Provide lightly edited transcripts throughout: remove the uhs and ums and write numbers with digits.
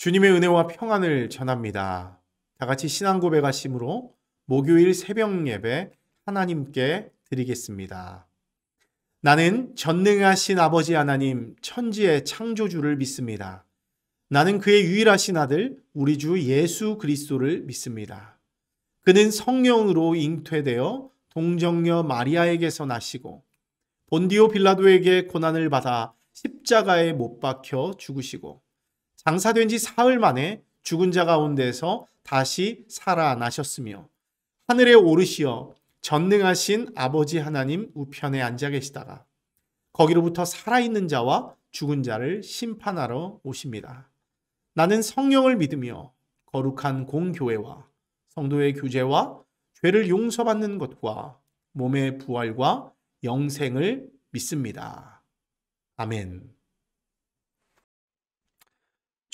주님의 은혜와 평안을 전합니다. 다 같이 신앙 고백하심으로 목요일 새벽 예배 하나님께 드리겠습니다. 나는 전능하신 아버지 하나님 천지의 창조주를 믿습니다. 나는 그의 유일하신 아들 우리 주 예수 그리스도를 믿습니다. 그는 성령으로 잉태되어 동정녀 마리아에게서 나시고 본디오 빌라도에게 고난을 받아 십자가에 못 박혀 죽으시고 장사된 지 사흘 만에 죽은 자 가운데서 다시 살아나셨으며 하늘에 오르시어 전능하신 아버지 하나님 우편에 앉아 계시다가 거기로부터 살아있는 자와 죽은 자를 심판하러 오십니다. 나는 성령을 믿으며 거룩한 공교회와 성도의 교제와 죄를 용서받는 것과 몸의 부활과 영생을 믿습니다. 아멘.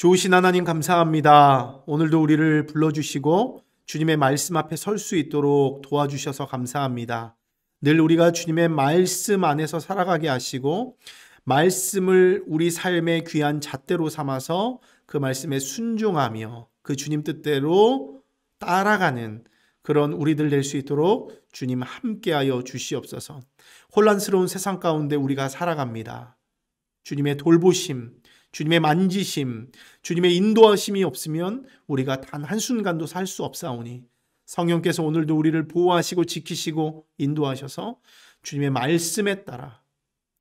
좋으신 하나님 감사합니다. 오늘도 우리를 불러주시고 주님의 말씀 앞에 설 수 있도록 도와주셔서 감사합니다. 늘 우리가 주님의 말씀 안에서 살아가게 하시고 말씀을 우리 삶의 귀한 잣대로 삼아서 그 말씀에 순종하며 그 주님 뜻대로 따라가는 그런 우리들 될 수 있도록 주님 함께하여 주시옵소서. 혼란스러운 세상 가운데 우리가 살아갑니다. 주님의 돌보심, 주님의 만지심, 주님의 인도하심이 없으면 우리가 단 한순간도 살 수 없사오니 성령께서 오늘도 우리를 보호하시고 지키시고 인도하셔서 주님의 말씀에 따라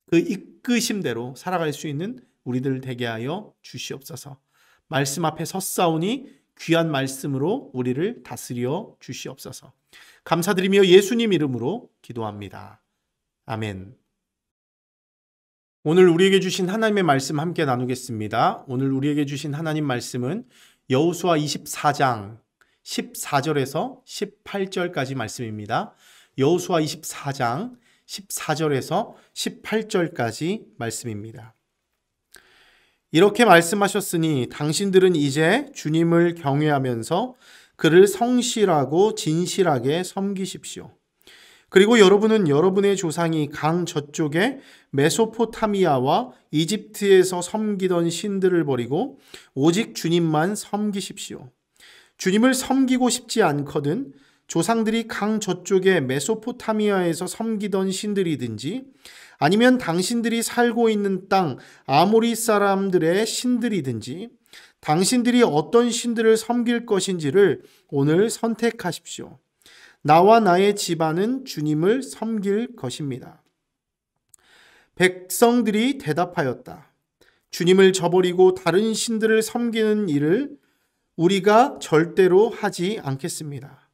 그 이끄심대로 살아갈 수 있는 우리들 되게 하여 주시옵소서. 말씀 앞에 섰사오니 귀한 말씀으로 우리를 다스려 주시옵소서. 감사드리며 예수님 이름으로 기도합니다. 아멘. 오늘 우리에게 주신 하나님의 말씀 함께 나누겠습니다. 오늘 우리에게 주신 하나님 말씀은 여호수아 24장 14절에서 18절까지 말씀입니다. 여호수아 24장 14절에서 18절까지 말씀입니다. 이렇게 말씀하셨으니 당신들은 이제 주님을 경외하면서 그를 성실하고 진실하게 섬기십시오. 그리고 여러분은 여러분의 조상이 강 저쪽에 메소포타미아와 이집트에서 섬기던 신들을 버리고 오직 주님만 섬기십시오. 주님을 섬기고 싶지 않거든 조상들이 강 저쪽에 메소포타미아에서 섬기던 신들이든지 아니면 당신들이 살고 있는 땅 아모리 사람들의 신들이든지 당신들이 어떤 신들을 섬길 것인지를 오늘 선택하십시오. 나와 나의 집안은 주님을 섬길 것입니다. 백성들이 대답하였다. 주님을 저버리고 다른 신들을 섬기는 일을 우리가 절대로 하지 않겠습니다.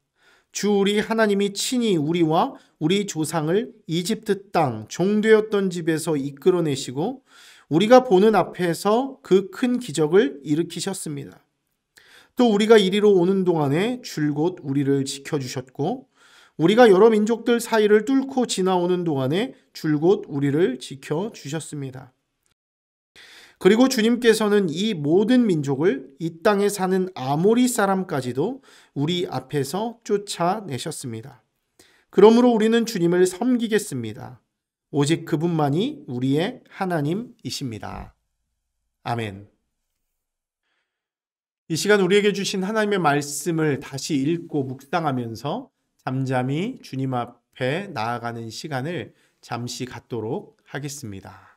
주 우리 하나님이 친히 우리와 우리 조상을 이집트 땅 종되었던 집에서 이끌어내시고 우리가 보는 앞에서 그 큰 기적을 일으키셨습니다. 또 우리가 이리로 오는 동안에 줄곧 우리를 지켜주셨고 우리가 여러 민족들 사이를 뚫고 지나오는 동안에 줄곧 우리를 지켜주셨습니다. 그리고 주님께서는 이 모든 민족을 이 땅에 사는 아모리 사람까지도 우리 앞에서 쫓아내셨습니다. 그러므로 우리는 주님을 섬기겠습니다. 오직 그분만이 우리의 하나님이십니다. 아멘. 이 시간 우리에게 주신 하나님의 말씀을 다시 읽고 묵상하면서 잠잠히 주님 앞에 나아가는 시간을 잠시 갖도록 하겠습니다.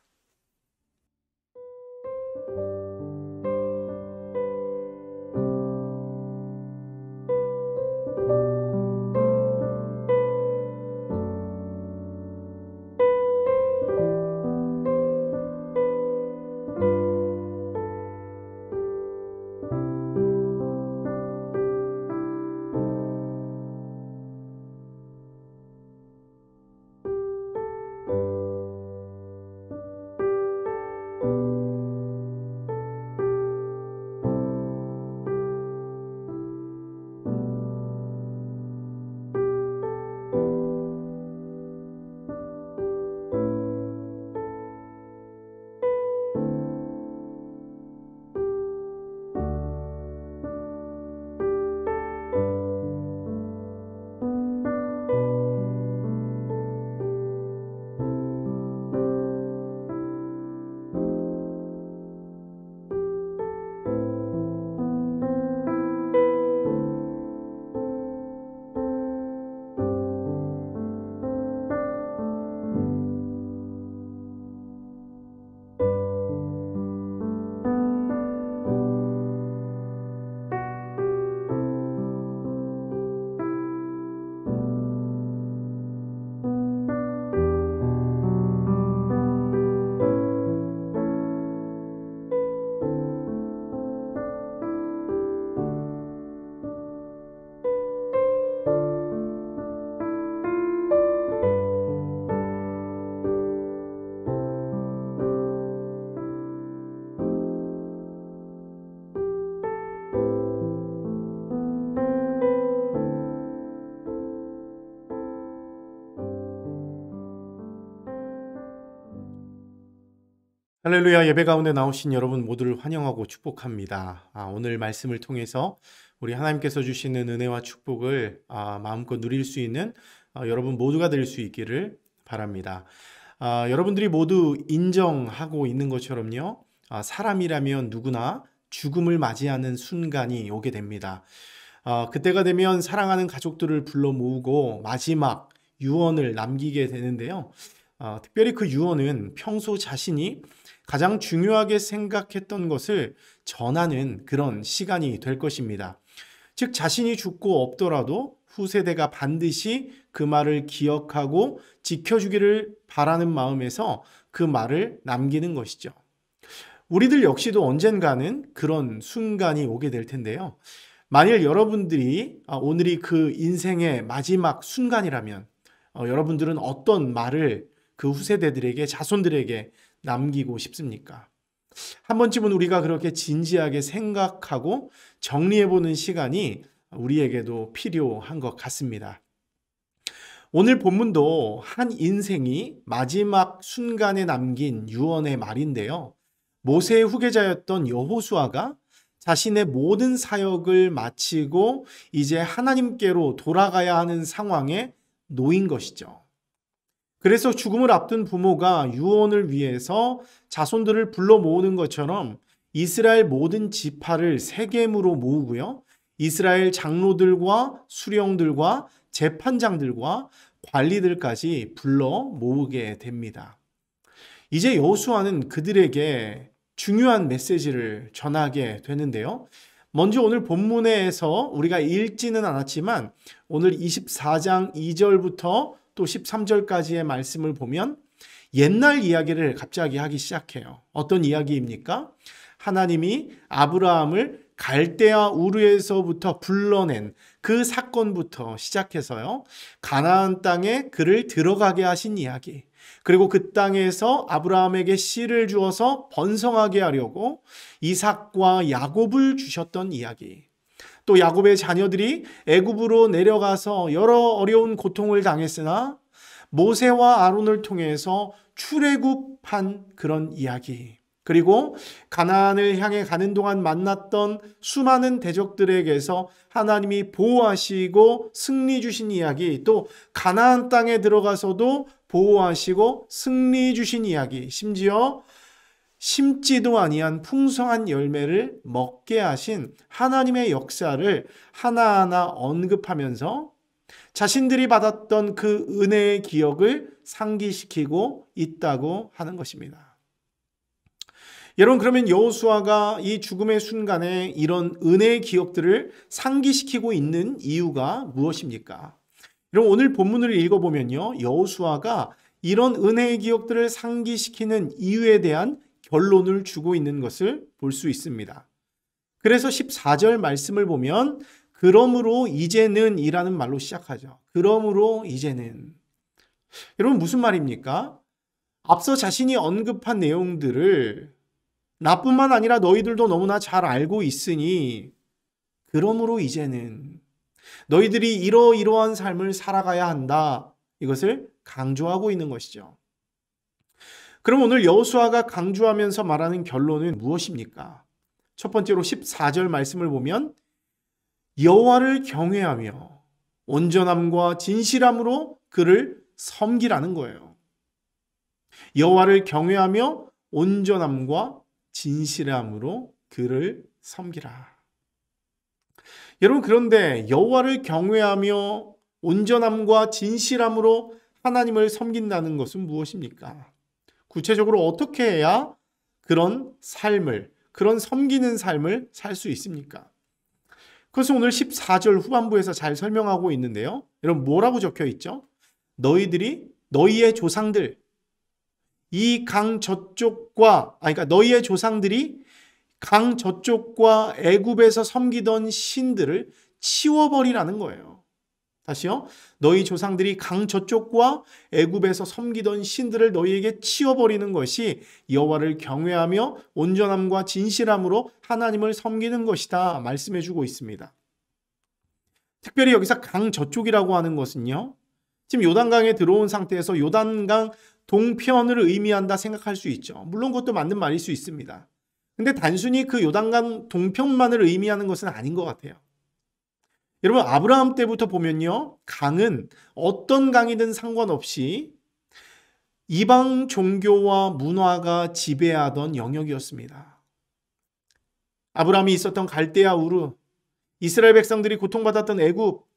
할렐루야. 예배 가운데 나오신 여러분 모두를 환영하고 축복합니다. 오늘 말씀을 통해서 우리 하나님께서 주시는 은혜와 축복을 마음껏 누릴 수 있는 여러분 모두가 될 수 있기를 바랍니다. 여러분들이 모두 인정하고 있는 것처럼요. 사람이라면 누구나 죽음을 맞이하는 순간이 오게 됩니다. 그때가 되면 사랑하는 가족들을 불러 모으고 마지막 유언을 남기게 되는데요. 특별히 그 유언은 평소 자신이 가장 중요하게 생각했던 것을 전하는 그런 시간이 될 것입니다. 즉 자신이 죽고 없더라도 후세대가 반드시 그 말을 기억하고 지켜주기를 바라는 마음에서 그 말을 남기는 것이죠. 우리들 역시도 언젠가는 그런 순간이 오게 될 텐데요. 만일 여러분들이 오늘이 그 인생의 마지막 순간이라면 여러분들은 어떤 말을 그 후세대들에게, 자손들에게 남기고 싶습니까? 한 번쯤은 우리가 그렇게 진지하게 생각하고 정리해보는 시간이 우리에게도 필요한 것 같습니다. 오늘 본문도 한 인생이 마지막 순간에 남긴 유언의 말인데요. 모세의 후계자였던 여호수아가 자신의 모든 사역을 마치고 이제 하나님께로 돌아가야 하는 상황에 놓인 것이죠. 그래서 죽음을 앞둔 부모가 유언을 위해서 자손들을 불러 모으는 것처럼 이스라엘 모든 지파를 세겜으로 모으고요. 이스라엘 장로들과 수령들과 재판장들과 관리들까지 불러 모으게 됩니다. 이제 여호수아는 그들에게 중요한 메시지를 전하게 되는데요. 먼저 오늘 본문에서 우리가 읽지는 않았지만 오늘 24장 2절부터 또 13절까지의 말씀을 보면 옛날 이야기를 갑자기 하기 시작해요. 어떤 이야기입니까? 하나님이 아브라함을 갈대아 우르에서부터 불러낸 그 사건부터 시작해서요. 가나안 땅에 그를 들어가게 하신 이야기. 그리고 그 땅에서 아브라함에게 씨를 주어서 번성하게 하려고 이삭과 야곱을 주셨던 이야기. 또 야곱의 자녀들이 애굽으로 내려가서 여러 어려운 고통을 당했으나 모세와 아론을 통해서 출애굽한 그런 이야기. 그리고 가나안을 향해 가는 동안 만났던 수많은 대적들에게서 하나님이 보호하시고 승리 주신 이야기, 또 가나안 땅에 들어가서도 보호하시고 승리 주신 이야기, 심지어 심지도 아니한 풍성한 열매를 먹게 하신 하나님의 역사를 하나하나 언급하면서 자신들이 받았던 그 은혜의 기억을 상기시키고 있다고 하는 것입니다. 여러분, 그러면 여호수아가 이 죽음의 순간에 이런 은혜의 기억들을 상기시키고 있는 이유가 무엇입니까? 여러분, 오늘 본문을 읽어보면요, 여호수아가 이런 은혜의 기억들을 상기시키는 이유에 대한 결론을 주고 있는 것을 볼 수 있습니다. 그래서 14절 말씀을 보면 그러므로 이제는 이라는 말로 시작하죠. 그러므로 이제는. 여러분, 무슨 말입니까? 앞서 자신이 언급한 내용들을 나뿐만 아니라 너희들도 너무나 잘 알고 있으니 그러므로 이제는 너희들이 이러이러한 삶을 살아가야 한다. 이것을 강조하고 있는 것이죠. 그럼 오늘 여호수아가 강조하면서 말하는 결론은 무엇입니까? 첫 번째로 14절 말씀을 보면 여호와를 경외하며 온전함과 진실함으로 그를 섬기라는 거예요. 여호와를 경외하며 온전함과 진실함으로 그를 섬기라. 여러분, 그런데 여호와를 경외하며 온전함과 진실함으로 하나님을 섬긴다는 것은 무엇입니까? 구체적으로 어떻게 해야 그런 삶을, 그런 섬기는 삶을 살 수 있습니까? 그것은 오늘 14절 후반부에서 잘 설명하고 있는데요. 여러분, 뭐라고 적혀 있죠? 너희의 조상들, 이 강 저쪽과, 그러니까 너희의 조상들이 강 저쪽과 애굽에서 섬기던 신들을 치워버리라는 거예요. 다시요. 너희 조상들이 강 저쪽과 애굽에서 섬기던 신들을 너희에게 치워버리는 것이 여호와를 경외하며 온전함과 진실함으로 하나님을 섬기는 것이다 말씀해주고 있습니다. 특별히 여기서 강 저쪽이라고 하는 것은요, 지금 요단강에 들어온 상태에서 요단강 동편을 의미한다 생각할 수 있죠. 물론 그것도 맞는 말일 수 있습니다. 근데 단순히 그 요단강 동편만을 의미하는 것은 아닌 것 같아요. 여러분, 아브라함 때부터 보면요, 강은 어떤 강이든 상관없이 이방 종교와 문화가 지배하던 영역이었습니다. 아브라함이 있었던 갈대아 우르, 이스라엘 백성들이 고통받았던 애굽,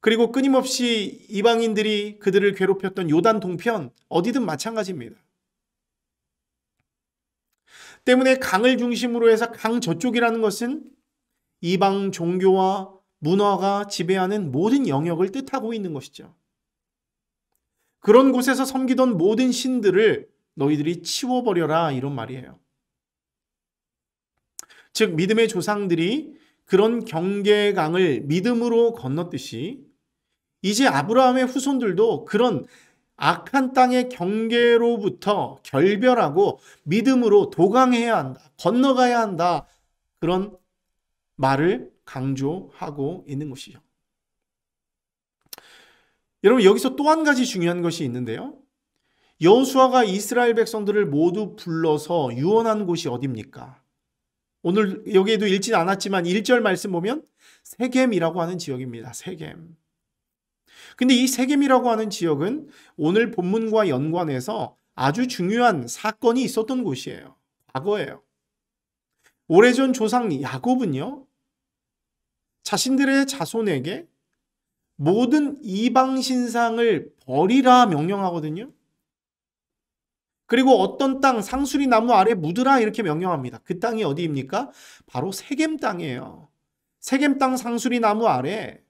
그리고 끊임없이 이방인들이 그들을 괴롭혔던 요단 동편, 어디든 마찬가지입니다. 때문에 강을 중심으로 해서 강 저쪽이라는 것은 이방 종교와 문화가 지배하는 모든 영역을 뜻하고 있는 것이죠. 그런 곳에서 섬기던 모든 신들을 너희들이 치워버려라, 이런 말이에요. 즉, 믿음의 조상들이 그런 경계강을 믿음으로 건넜듯이 이제 아브라함의 후손들도 그런 악한 땅의 경계로부터 결별하고 믿음으로 도강해야 한다, 건너가야 한다, 그런 말을 강조하고 있는 것이죠. 여러분, 여기서 또 한 가지 중요한 것이 있는데요. 여호수아가 이스라엘 백성들을 모두 불러서 유언한 곳이 어디입니까? 오늘 여기에도 읽진 않았지만 1절 말씀 보면 세겜이라고 하는 지역입니다. 세겜. 근데 이 세겜이라고 하는 지역은 오늘 본문과 연관해서 아주 중요한 사건이 있었던 곳이에요. 과거예요. 오래전 조상 야곱은요, 자신들의 자손에게 모든 이방 신상을 버리라 명령하거든요. 그리고 어떤 땅, 상수리 나무 아래 묻으라, 이렇게 명령합니다. 그 땅이 어디입니까? 바로 세겜 땅이에요. 세겜 땅 상수리 나무 아래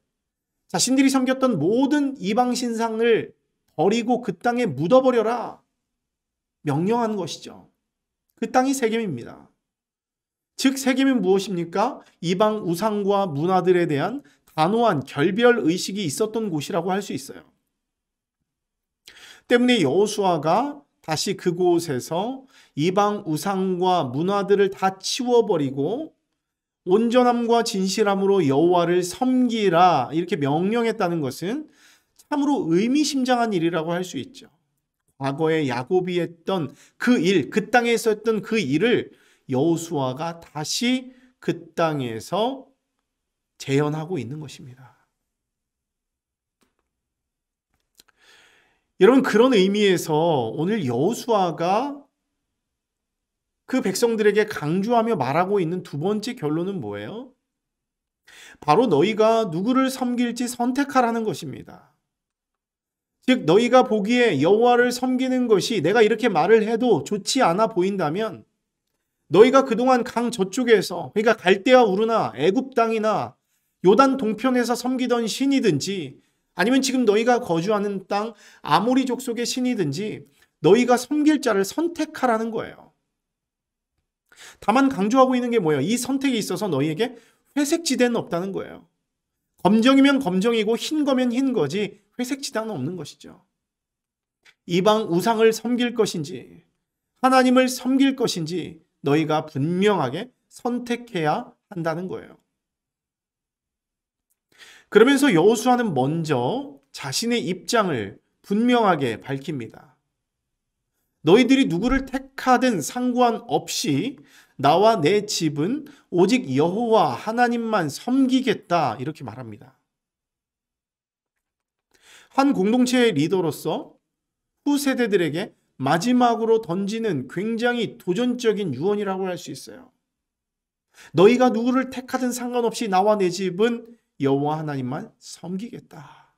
자신들이 섬겼던 모든 이방 신상을 버리고 그 땅에 묻어버려라 명령한 것이죠. 그 땅이 세겜입니다. 즉, 세겜이 무엇입니까? 이방 우상과 문화들에 대한 단호한 결별 의식이 있었던 곳이라고 할 수 있어요. 때문에 여호수아가 다시 그곳에서 이방 우상과 문화들을 다 치워버리고 온전함과 진실함으로 여호와를 섬기라, 이렇게 명령했다는 것은 참으로 의미심장한 일이라고 할 수 있죠. 과거에 야곱이 했던 그 일, 그 땅에 있었던 그 일을 여호수아가 다시 그 땅에서 재현하고 있는 것입니다. 여러분, 그런 의미에서 오늘 여호수아가 그 백성들에게 강조하며 말하고 있는 두 번째 결론은 뭐예요? 바로 너희가 누구를 섬길지 선택하라는 것입니다. 즉, 너희가 보기에 여호와를 섬기는 것이 내가 이렇게 말을 해도 좋지 않아 보인다면 너희가 그동안 강 저쪽에서, 그러니까 갈대아 우르나 애굽 땅이나 요단 동편에서 섬기던 신이든지 아니면 지금 너희가 거주하는 땅 아모리 족속의 신이든지 너희가 섬길 자를 선택하라는 거예요. 다만 강조하고 있는 게 뭐예요? 이 선택에 있어서 너희에게 회색 지대는 없다는 거예요. 검정이면 검정이고 흰 거면 흰 거지 회색 지대는 없는 것이죠. 이방 우상을 섬길 것인지 하나님을 섬길 것인지 너희가 분명하게 선택해야 한다는 거예요. 그러면서 여호수아는 먼저 자신의 입장을 분명하게 밝힙니다. 너희들이 누구를 택하든 상관없이 나와 내 집은 오직 여호와 하나님만 섬기겠다, 이렇게 말합니다. 한 공동체의 리더로서 후세대들에게 마지막으로 던지는 굉장히 도전적인 유언이라고 할 수 있어요. 너희가 누구를 택하든 상관없이 나와 내 집은 여호와 하나님만 섬기겠다.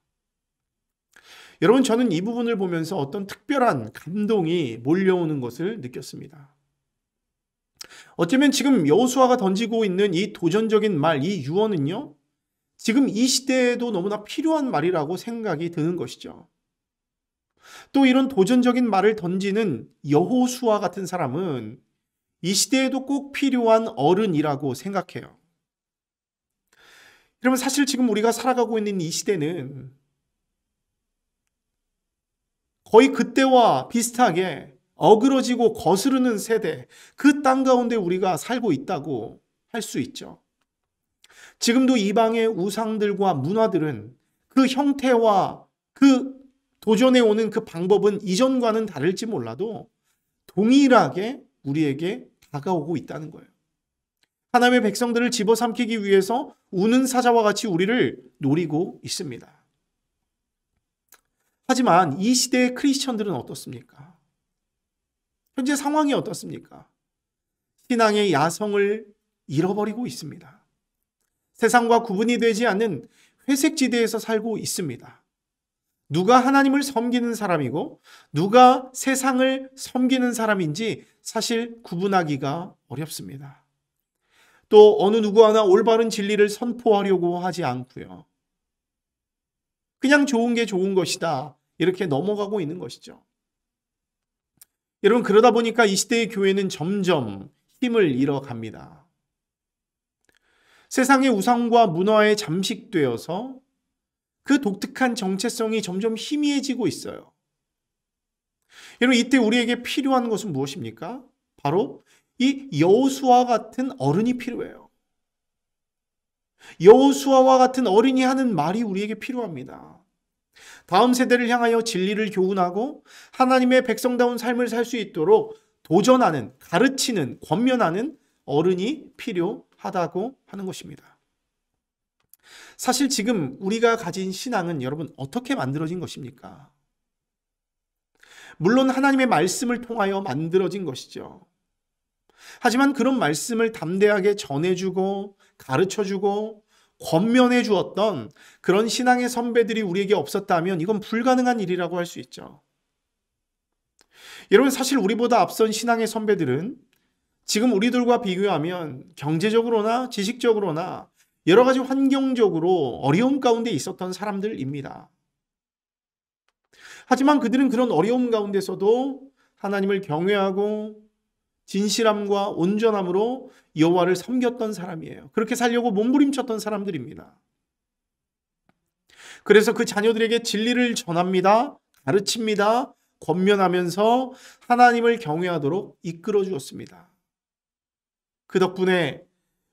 여러분, 저는 이 부분을 보면서 어떤 특별한 감동이 몰려오는 것을 느꼈습니다. 어쩌면 지금 여호수아가 던지고 있는 이 도전적인 말, 이 유언은요, 지금 이 시대에도 너무나 필요한 말이라고 생각이 드는 것이죠. 또 이런 도전적인 말을 던지는 여호수아 같은 사람은 이 시대에도 꼭 필요한 어른이라고 생각해요. 여러분, 사실 지금 우리가 살아가고 있는 이 시대는 거의 그때와 비슷하게 어그러지고 거스르는 세대, 그 땅 가운데 우리가 살고 있다고 할 수 있죠. 지금도 이방의 우상들과 문화들은 그 형태와 그 도전해 오는 그 방법은 이전과는 다를지 몰라도 동일하게 우리에게 다가오고 있다는 거예요. 하나님의 백성들을 집어삼키기 위해서 우는 사자와 같이 우리를 노리고 있습니다. 하지만 이 시대의 크리스천들은 어떻습니까? 현재 상황이 어떻습니까? 신앙의 야성을 잃어버리고 있습니다. 세상과 구분이 되지 않는 회색지대에서 살고 있습니다. 누가 하나님을 섬기는 사람이고 누가 세상을 섬기는 사람인지 사실 구분하기가 어렵습니다. 또 어느 누구 하나 올바른 진리를 선포하려고 하지 않고요. 그냥 좋은 게 좋은 것이다. 이렇게 넘어가고 있는 것이죠. 여러분, 그러다 보니까 이 시대의 교회는 점점 힘을 잃어갑니다. 세상의 우상과 문화에 잠식되어서 그 독특한 정체성이 점점 희미해지고 있어요. 여러분, 이때 우리에게 필요한 것은 무엇입니까? 바로 이 여호수아와 같은 어른이 필요해요. 여호수아와 같은 어른이 하는 말이 우리에게 필요합니다. 다음 세대를 향하여 진리를 교훈하고 하나님의 백성다운 삶을 살 수 있도록 도전하는, 가르치는, 권면하는 어른이 필요하다고 하는 것입니다. 사실 지금 우리가 가진 신앙은 여러분 어떻게 만들어진 것입니까? 물론 하나님의 말씀을 통하여 만들어진 것이죠. 하지만 그런 말씀을 담대하게 전해주고 가르쳐주고 권면해 주었던 그런 신앙의 선배들이 우리에게 없었다면 이건 불가능한 일이라고 할 수 있죠. 여러분, 사실 우리보다 앞선 신앙의 선배들은 지금 우리들과 비교하면 경제적으로나 지식적으로나 여러 가지 환경적으로 어려움 가운데 있었던 사람들입니다. 하지만 그들은 그런 어려움 가운데서도 하나님을 경외하고 진실함과 온전함으로 여호와를 섬겼던 사람이에요. 그렇게 살려고 몸부림쳤던 사람들입니다. 그래서 그 자녀들에게 진리를 전합니다. 가르칩니다. 권면하면서 하나님을 경외하도록 이끌어 주었습니다. 그 덕분에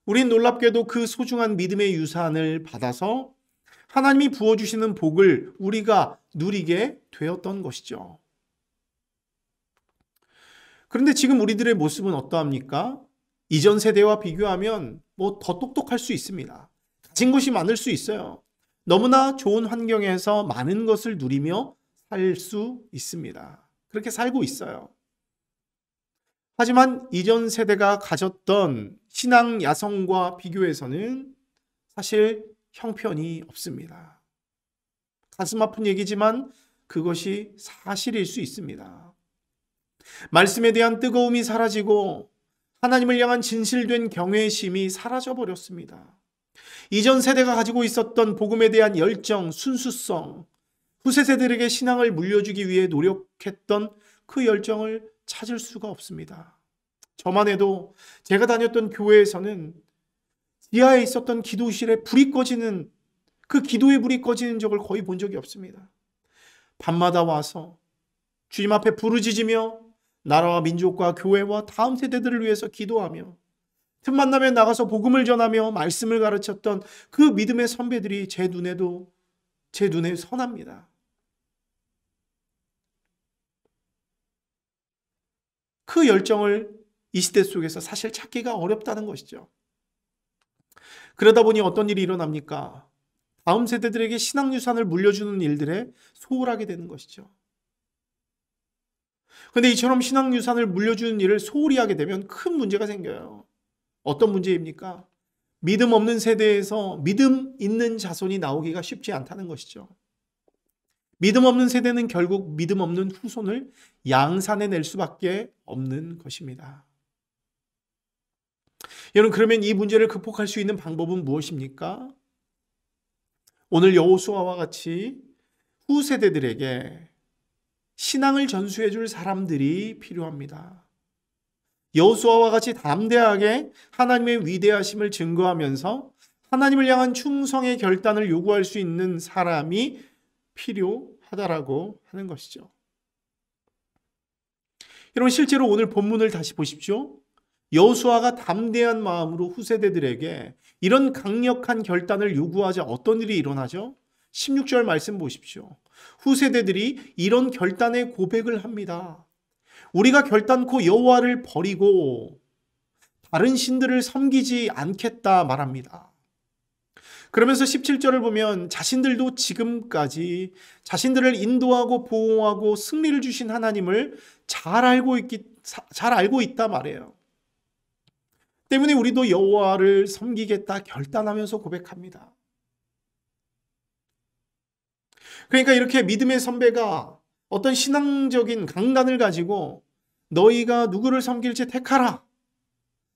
우린 놀랍게도 그 소중한 믿음의 유산을 받아서 하나님이 부어주시는 복을 우리가 누리게 되었던 것이죠. 그런데 지금 우리들의 모습은 어떠합니까? 이전 세대와 비교하면 더 똑똑할 수 있습니다. 가진 것이 많을 수 있어요. 너무나 좋은 환경에서 많은 것을 누리며 살 수 있습니다. 그렇게 살고 있어요. 하지만 이전 세대가 가졌던 신앙 야성과 비교해서는 사실 형편이 없습니다. 가슴 아픈 얘기지만 그것이 사실일 수 있습니다. 말씀에 대한 뜨거움이 사라지고 하나님을 향한 진실된 경외심이 사라져 버렸습니다. 이전 세대가 가지고 있었던 복음에 대한 열정, 순수성, 후세 세대에게 신앙을 물려주기 위해 노력했던 그 열정을 찾을 수가 없습니다. 저만 해도 제가 다녔던 교회에서는 지하에 있었던 기도실에 불이 꺼지는, 그 기도의 불이 꺼지는 적을 거의 본 적이 없습니다. 밤마다 와서 주님 앞에 부르짖으며 나라와 민족과 교회와 다음 세대들을 위해서 기도하며 틈만 나면 나가서 복음을 전하며 말씀을 가르쳤던 그 믿음의 선배들이 제 눈에 선합니다. 그 열정을 이 시대 속에서 사실 찾기가 어렵다는 것이죠. 그러다 보니 어떤 일이 일어납니까? 다음 세대들에게 신앙유산을 물려주는 일들에 소홀하게 되는 것이죠. 그런데 이처럼 신앙유산을 물려주는 일을 소홀히 하게 되면 큰 문제가 생겨요. 어떤 문제입니까? 믿음 없는 세대에서 믿음 있는 자손이 나오기가 쉽지 않다는 것이죠. 믿음 없는 세대는 결국 믿음 없는 후손을 양산해낼 수밖에 없는 것입니다. 여러분, 그러면 이 문제를 극복할 수 있는 방법은 무엇입니까? 오늘 여호수아와 같이 후세대들에게 신앙을 전수해 줄 사람들이 필요합니다. 여호수아와 같이 담대하게 하나님의 위대하심을 증거하면서 하나님을 향한 충성의 결단을 요구할 수 있는 사람이 필요하다라고 하는 것이죠. 여러분, 실제로 오늘 본문을 다시 보십시오. 여호수아가 담대한 마음으로 후세대들에게 이런 강력한 결단을 요구하자 어떤 일이 일어나죠? 16절 말씀 보십시오. 후세대들이 이런 결단의 고백을 합니다. 우리가 결단코 여호와를 버리고 다른 신들을 섬기지 않겠다 말합니다. 그러면서 17절을 보면 자신들도 지금까지 자신들을 인도하고 보호하고 승리를 주신 하나님을 잘 알고 있다 말해요. 때문에 우리도 여호와를 섬기겠다 결단하면서 고백합니다. 그러니까 이렇게 믿음의 선배가 어떤 신앙적인 강단을 가지고 너희가 누구를 섬길지 택하라.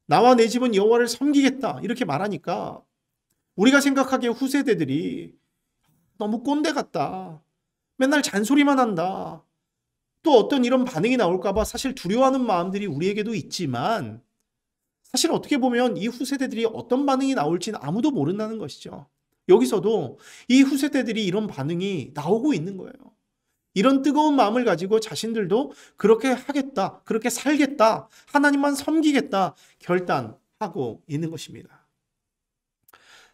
나와 내 집은 여호와를 섬기겠다. 이렇게 말하니까 우리가 생각하기에 후세대들이 너무 꼰대 같다. 맨날 잔소리만 한다. 또 어떤 이런 반응이 나올까 봐 사실 두려워하는 마음들이 우리에게도 있지만 사실 어떻게 보면 이 후세대들이 어떤 반응이 나올지는 아무도 모른다는 것이죠. 여기서도 이 후세대들이 이런 반응이 나오고 있는 거예요. 이런 뜨거운 마음을 가지고 자신들도 그렇게 하겠다, 그렇게 살겠다, 하나님만 섬기겠다 결단하고 있는 것입니다.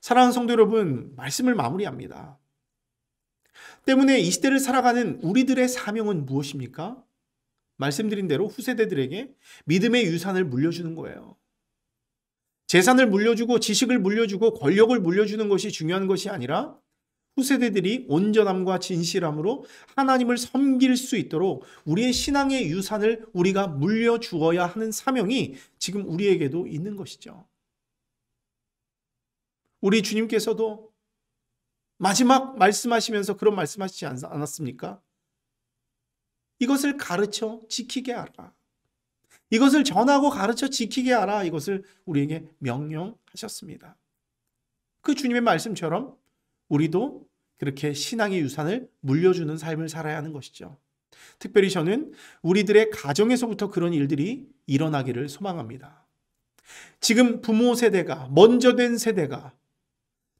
사랑하는 성도 여러분, 말씀을 마무리합니다. 때문에 이 시대를 살아가는 우리들의 사명은 무엇입니까? 말씀드린 대로 후세대들에게 믿음의 유산을 물려주는 거예요. 재산을 물려주고 지식을 물려주고 권력을 물려주는 것이 중요한 것이 아니라 후세대들이 온전함과 진실함으로 하나님을 섬길 수 있도록 우리의 신앙의 유산을 우리가 물려주어야 하는 사명이 지금 우리에게도 있는 것이죠. 우리 주님께서도 마지막 말씀하시면서 그런 말씀하시지 않았습니까? 이것을 가르쳐 지키게 하라. 이것을 전하고 가르쳐 지키게 하라. 이것을 우리에게 명령하셨습니다. 그 주님의 말씀처럼 우리도 그렇게 신앙의 유산을 물려주는 삶을 살아야 하는 것이죠. 특별히 저는 우리들의 가정에서부터 그런 일들이 일어나기를 소망합니다. 지금 부모 세대가, 먼저 된 세대가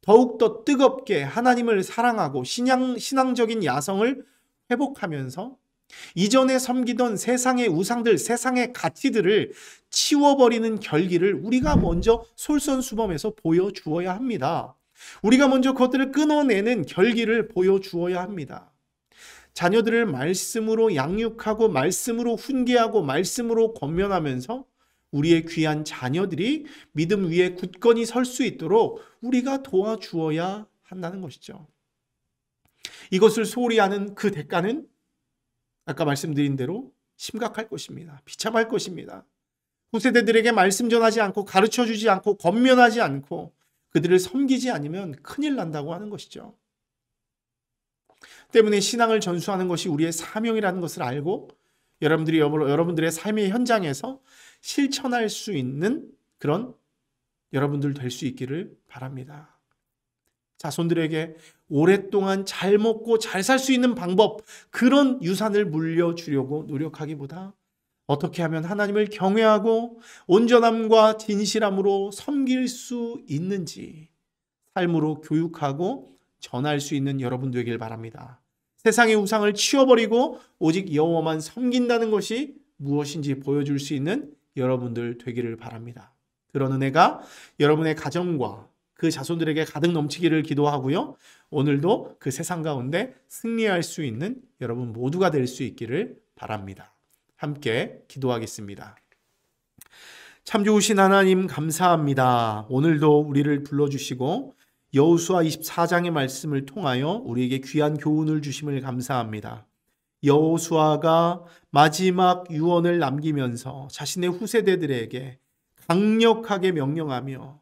더욱더 뜨겁게 하나님을 사랑하고 신앙적인 야성을 회복하면서 이전에 섬기던 세상의 우상들, 세상의 가치들을 치워버리는 결기를 우리가 먼저 솔선수범해서 보여주어야 합니다. 우리가 먼저 그것들을 끊어내는 결기를 보여주어야 합니다. 자녀들을 말씀으로 양육하고 말씀으로 훈계하고 말씀으로 권면하면서 우리의 귀한 자녀들이 믿음 위에 굳건히 설 수 있도록 우리가 도와주어야 한다는 것이죠. 이것을 소홀히 하는 그 대가는 아까 말씀드린 대로 심각할 것입니다. 비참할 것입니다. 후세대들에게 말씀 전하지 않고 가르쳐주지 않고 권면하지 않고 그들을 섬기지 않으면 큰일 난다고 하는 것이죠. 때문에 신앙을 전수하는 것이 우리의 사명이라는 것을 알고 여러분들의 삶의 현장에서 실천할 수 있는 그런 여러분들 될 수 있기를 바랍니다. 자손들에게 오랫동안 잘 먹고 잘 살 수 있는 방법, 그런 유산을 물려주려고 노력하기보다 어떻게 하면 하나님을 경외하고 온전함과 진실함으로 섬길 수 있는지 삶으로 교육하고 전할 수 있는 여러분 되길 바랍니다. 세상의 우상을 치워버리고 오직 여호와만 섬긴다는 것이 무엇인지 보여줄 수 있는 여러분들 되기를 바랍니다. 그런 은혜가 여러분의 가정과 그 자손들에게 가득 넘치기를 기도하고요. 오늘도 그 세상 가운데 승리할 수 있는 여러분 모두가 될 수 있기를 바랍니다. 함께 기도하겠습니다. 참 좋으신 하나님 감사합니다. 오늘도 우리를 불러주시고 여호수아 24장의 말씀을 통하여 우리에게 귀한 교훈을 주심을 감사합니다. 여호수아가 마지막 유언을 남기면서 자신의 후세대들에게 강력하게 명령하며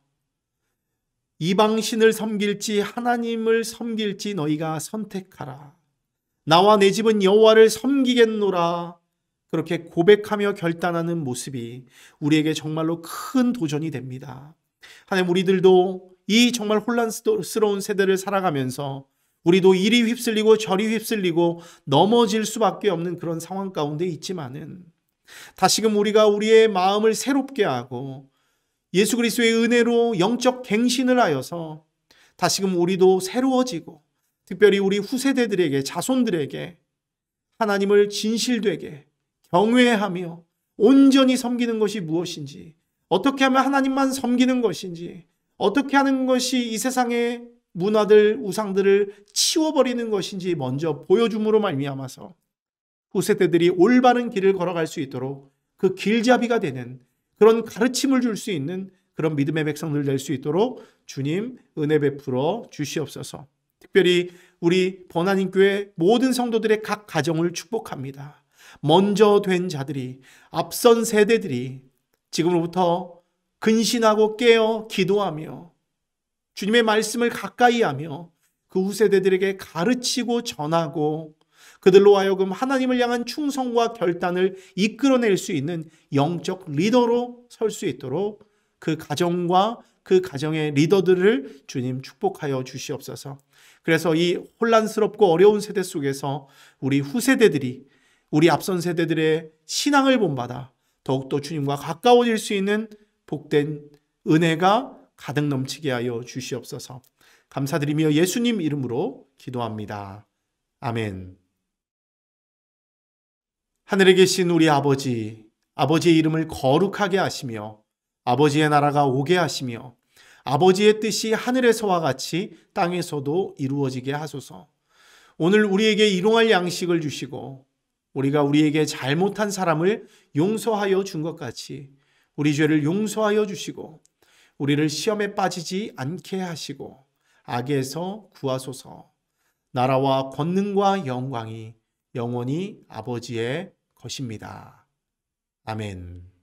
이방신을 섬길지 하나님을 섬길지 너희가 선택하라. 나와 내 집은 여호와를 섬기겠노라. 그렇게 고백하며 결단하는 모습이 우리에게 정말로 큰 도전이 됩니다. 하나님, 우리들도 이 정말 혼란스러운 세대를 살아가면서 우리도 이리 휩쓸리고 저리 휩쓸리고 넘어질 수밖에 없는 그런 상황 가운데 있지만은 다시금 우리가 우리의 마음을 새롭게 하고 예수 그리스도의 은혜로 영적 갱신을 하여서 다시금 우리도 새로워지고 특별히 우리 후세대들에게 자손들에게 하나님을 진실되게 경외하며 온전히 섬기는 것이 무엇인지, 어떻게 하면 하나님만 섬기는 것인지, 어떻게 하는 것이 이 세상에 문화들, 우상들을 치워버리는 것인지 먼저 보여줌으로 말미암아서 후세대들이 올바른 길을 걸어갈 수 있도록 그 길잡이가 되는 그런 가르침을 줄 수 있는 그런 믿음의 백성들 될 수 있도록 주님 은혜 베풀어 주시옵소서. 특별히 우리 번안인교회 모든 성도들의 각 가정을 축복합니다. 먼저 된 자들이, 앞선 세대들이 지금으로부터 근신하고 깨어 기도하며 주님의 말씀을 가까이 하며 그 후세대들에게 가르치고 전하고 그들로 하여금 하나님을 향한 충성과 결단을 이끌어낼 수 있는 영적 리더로 설 수 있도록 그 가정과 그 가정의 리더들을 주님 축복하여 주시옵소서. 그래서 이 혼란스럽고 어려운 세대 속에서 우리 후세대들이 우리 앞선 세대들의 신앙을 본받아 더욱더 주님과 가까워질 수 있는 복된 은혜가 가득 넘치게 하여 주시옵소서. 감사드리며 예수님 이름으로 기도합니다. 아멘. 하늘에 계신 우리 아버지, 아버지의 이름을 거룩하게 하시며 아버지의 나라가 오게 하시며 아버지의 뜻이 하늘에서와 같이 땅에서도 이루어지게 하소서. 오늘 우리에게 일용할 양식을 주시고 우리가 우리에게 잘못한 사람을 용서하여 준 것 같이 우리 죄를 용서하여 주시고 우리를 시험에 빠지지 않게 하시고 악에서 구하소서. 나라와 권능과 영광이 영원히 아버지의 것입니다. 아멘.